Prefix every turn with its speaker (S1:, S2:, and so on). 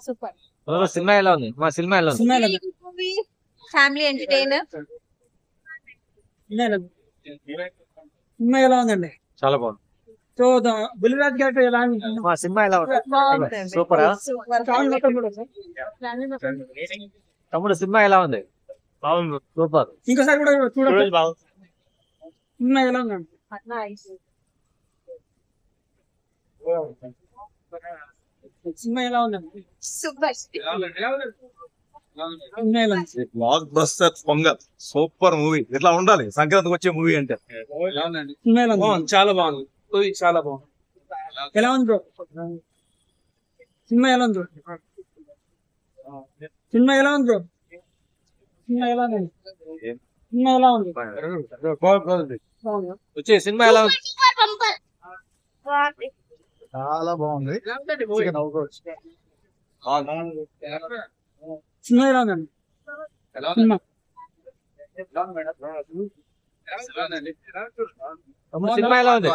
S1: Super.
S2: Cinema ఎలా ఉంది? మా సినిమా ఎలా ఉంది?
S1: Movie family entertainer.
S3: సినిమా ఎలా ఉందండి?
S2: చాలా బాగుంది.
S3: సో బుల్లిరాజ్ క్యారెక్టర్ ఎలా ఉంది?
S2: మా సినిమా ఎలా ఉంది?
S1: బాగుంది.
S2: సూపరా?
S3: ఫ్యామిలీ మొత్తం కూడా సార్.
S2: తమ్ముడు సినిమా ఎలా ఉంది?
S4: బాగుంది.
S2: సూపర్.
S3: ఇంకోసారి కూడా చూడండి.
S4: బాగుంది.
S3: సినిమా ఎలా ఉందండి? సినిమా ఎలా ఉందండి?
S1: సూపర్.
S3: సినిమా ఎలా ఉంది?
S4: Block buster pongal super movie. ఇట్లా ఉండాలి సంక్రాంతికి వచ్చే మూవీ అంటే.
S3: సినిమా ఎలా ఉంది?
S4: చాలా బాగుంది. చాలా బాగుంది.
S3: ఎలా ఉంది బ్రో? సినిమా ఎలా ఉంది బ్రో? సినిమా ఎలా ఉంది బ్రో? సినిమా ఎలా ఉంది? సినిమా ఎలా ఉంది? బాగుందా?
S2: వచ్చే సినిమా ఎలా ఉంది?
S4: చాలా బాగుంది.
S3: సినిమా ఎలా ఉందండి? సినిమా
S2: తమ్ముడు సినిమా ఎలా ఉంది?